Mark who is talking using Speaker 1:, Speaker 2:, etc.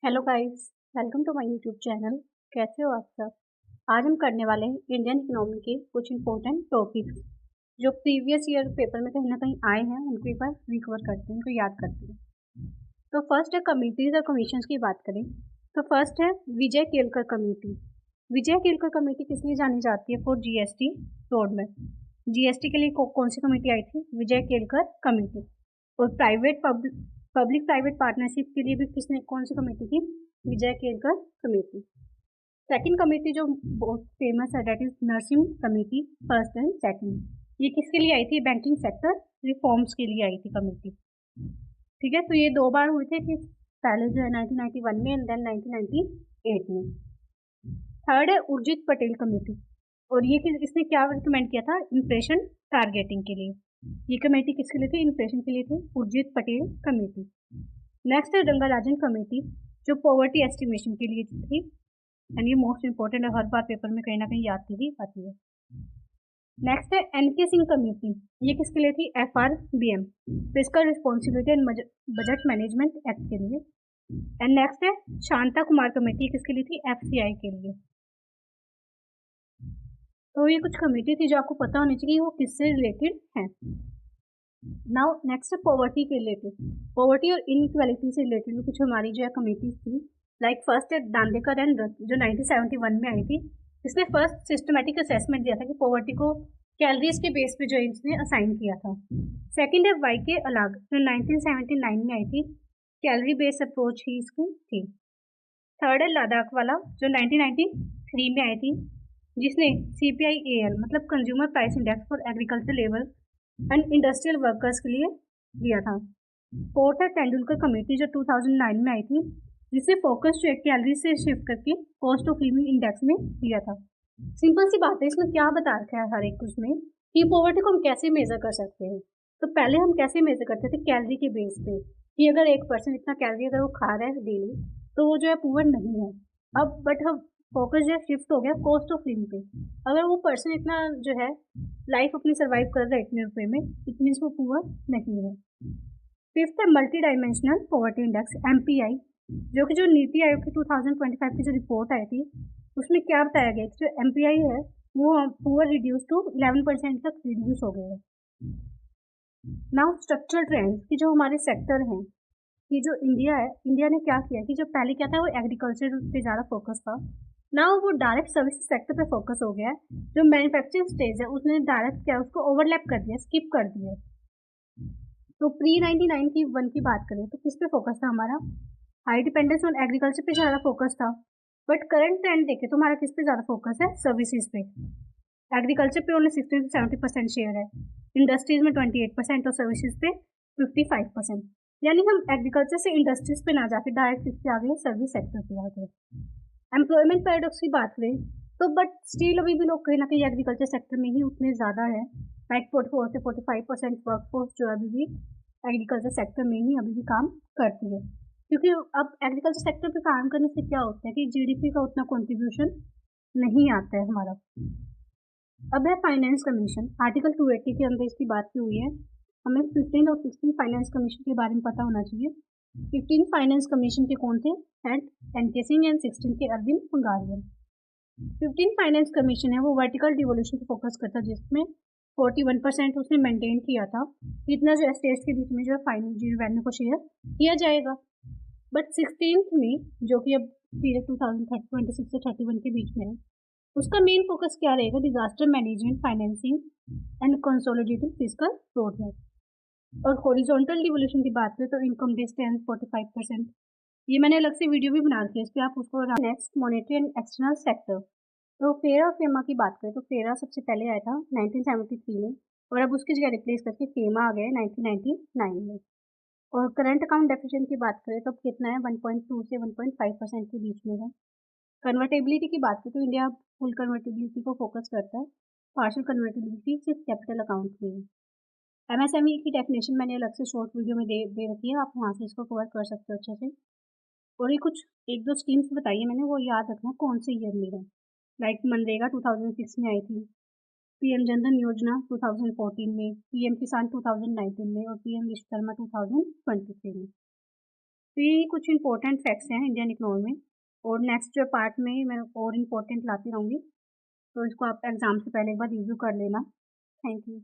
Speaker 1: Hello guys, welcome to my YouTube channel. कैसे हो आप सब। आज हम करने वाले हैं इंडियन इकोनॉमी के कुछ इंपॉर्टेंट टॉपिक्स जो प्रीवियस ईयर पेपर में कहीं ना कहीं आए हैं। उनको एक बार रिकवर करते हैं, उनको याद करते हैं। तो फर्स्ट है कमिटीज और कमीशंस की बात करें तो फर्स्ट है विजय केलकर कमेटी। विजय केलकर कमेटी किस लिए जानी जाती है? फॉर जीएसटी रोड में। जीएसटी के लिए कौन सी कमेटी आई थी? विजय केलकर कमेटी। और पब्लिक प्राइवेट पार्टनरशिप के लिए भी किसने कौन सी कमेटी थी? Vijay Kelkar committee. Second committee जो बहुत फेमस है that is Narasimha committee, first and second. ये किसके लिए आई थी? बैंकिंग सेक्टर रिफॉर्म्स के लिए आई थी कमेटी। ठीक है, तो ये दो बार हुए थे कि पहले जो है 1991 में एंड देन 1998 में। थर्ड है उर्जित पटेल कमेटी। और ये इसने क्या रिकमेंड किया था? इन्फ्लेशन टारगेटिंग के लिए। ये कमेटी किसके लिए थी? इन्फ्लेशन के लिए थी, उर्जित पटेल कमेटी। नेक्स्ट है रंगाराजन कमेटी जो पॉवर्टी एस्टिमेशन के लिए थी एंड ये मोस्ट इंपॉर्टेंट है, हर बार पेपर में कहीं ना कहीं याद की आती है। नेक्स्ट है एनके सिंह कमेटी। ये किसके लिए थी? FRBM, fiscal responsibility and budget management act के लिए। एंड नेक्स्ट है शांता कुमार कमेटी, किसके लिए थी? FCI के लिए। तो ये कुछ कमेटी थी जो आपको पता होनी चाहिए वो किससे रिलेटेड है। नाउ नेक्स्ट है पॉवर्टी के रिलेटेड। पॉवर्टी और इनइक्वालिटी से रिलेटेड भी कुछ हमारी जो है कमेटीज थी। लाइक फर्स्ट है दांडेकर एंड रथ जो 1971 में आई थी। इसने फर्स्ट सिस्टमेटिक असेसमेंट दिया था कि पॉवर्टी को कैलोरीज के बेस पे जो इसने असाइन किया था। सेकंड है वाईके अलाग जो 1979 में आई थी। कैलोरी बेस्ड अप्रोच ही इसकी थी। थर्ड है लद्दाख वाला जो 1993 में आई थी, जिसने CPIAL मतलब consumer price index for agriculture labour and industrial workers के लिए दिया था। फोर्थ है तेंदुलकर कमेटी जो 2009 में आई थी, जिसे फोकस जो है कैलोरी से शिफ्ट करके कॉस्ट ऑफ लिविंग इंडेक्स में दिया था। सिंपल सी बात है, इसमें क्या बता रखा है हर एक उसमें कि पॉवर्टी को हम कैसे मेजर कर सकते हैं। तो पहले हम कैसे मेजर करते थे? कैलोरी के बेस पे, कि अगर एक पर्सन इतना कैलोरी अगर वो खा रहा है डेली तो वो जो है पुअर नहीं है। अब बट हम फोकस जो है शिफ्ट हो गया कॉस्ट ऑफ लिविंग पे। अगर वो पर्सन इतना जो है लाइफ अपनी सर्वाइव कर रहा है इतने रुपए में, इट मीन्स वो पुअर नहीं है। फिफ्थ है multi dimensional poverty index MPI, जो कि जो नीति आयोग की 2025 की जो रिपोर्ट आई थी उसमें क्या बताया गया कि जो MPI है वो पुअर रिड्यूस टू 11% तक रिड्यूस हो गए हैं। नाउ स्ट्रक्चरल ट्रेंड्स की जो हमारे सेक्टर हैं कि जो इंडिया है, इंडिया ने क्या किया कि जो पहले क्या था वो एग्रीकल्चर पे ज़्यादा फोकस था। नाउ वो डायरेक्ट सर्विस सेक्टर पे फोकस हो गया है। जो मैन्युफैक्चरिंग स्टेज है उसने डायरेक्ट क्या उसको ओवरलैप कर दिया, स्किप कर दिया। तो प्री 99 की वन की बात करें तो किस पे फोकस था हमारा? हाई डिपेंडेंस ऑन एग्रीकल्चर पे ज़्यादा फोकस था। बट करंट ट्रेंड देखें तो हमारा किस पे ज़्यादा फोकस है? सर्विसेज पे। एग्रीकल्चर पे ओनली 60 से 70% शेयर है, इंडस्ट्रीज में 28% और सर्विसेज पे 55%। यानी हम एग्रीकल्चर से इंडस्ट्रीज पे ना जाके डायरेक्ट किस पे आ गए? सर्विस सेक्टर पे आ गए। एम्प्लॉयमेंट पैराडॉक्स की बात करें तो बट स्टिल अभी भी लोग कहीं ना कहीं एग्रीकल्चर सेक्टर में ही उतने ज़्यादा है। लाइक 44 से 45% वर्कफोर्स जो अभी भी एग्रीकल्चर सेक्टर में ही अभी भी काम करती है। क्योंकि अब एग्रीकल्चर सेक्टर पे काम करने से क्या होता है कि GDP का उतना कंट्रीब्यूशन नहीं आता है हमारा। अब है फाइनेंस कमीशन, आर्टिकल 280 के अंदर इसकी बात की हुई है। हमें 15 और 16 फाइनेंस कमीशन के बारे में पता होना चाहिए। 15 फाइनेंस कमीशन के कौन थे? हेड NK सिंह एंड 16 के अरविंद पंगारिया। 15 फाइनेंस कमीशन है वो वर्टिकल डिवोल्यूशन पे फोकस करता है, जिसमें 41% उसने मेंटेन किया था इतना जो स्टेट्स के बीच में जो फाइनेंस रेवेन्यू को शेयर किया जाएगा। बट 16 में जो कि अब पीरियड 2026 से 31 के बीच में है, उसका मेन फोकस क्या रहेगा? Disaster management, financing and consolidated fiscal roadmap. और हॉरिजॉन्टल डिवोल्यूशन की बात करें तो इनकम डिस्टेंस 45%। ये मैंने अलग से वीडियो भी बना रखी है, इस पर आप उसको। Next monetary and external sector. तो फेरा और फेमा की बात करें तो फेरा सबसे पहले आया था 1973 में और अब उसकी जगह रिप्लेस करके फेमा आ गया है 1999 में। और करंट अकाउंट डेफिसिएंट की बात करें तो कितना है? 1.2 से 1.5% के बीच में है। कन्वर्टेबिलिटी की बात करें तो इंडिया फुल कन्वर्टेबिलिटी को फोकस करता है, पार्शियल कन्वर्टेबिलिटी सिर्फ कैपिटल अकाउंट में है। MSME की डेफिनेशन मैंने अलग से शॉर्ट वीडियो में दे रखी है, आप वहाँ से इसको कवर कर सकते हो अच्छे से। और ये कुछ एक दो स्कीम्स बताई है मैंने, वो याद रखना कौन से ईयर में है। लाइक मनरेगा 2006 में आई थी, PM जनधन योजना 2014 में, PM किसान 2019 में और PM विश्वकर्मा 2023 में। तो ये कुछ इंपॉर्टेंट फैक्ट्स हैं इंडियन इकोनॉमी में, और नेक्स्ट जो पार्ट में मैं और इम्पोर्टेंट लाती रहूँगी, तो इसको आप एग्ज़ाम से पहले एक बार रिव्यू कर लेना। Thank you.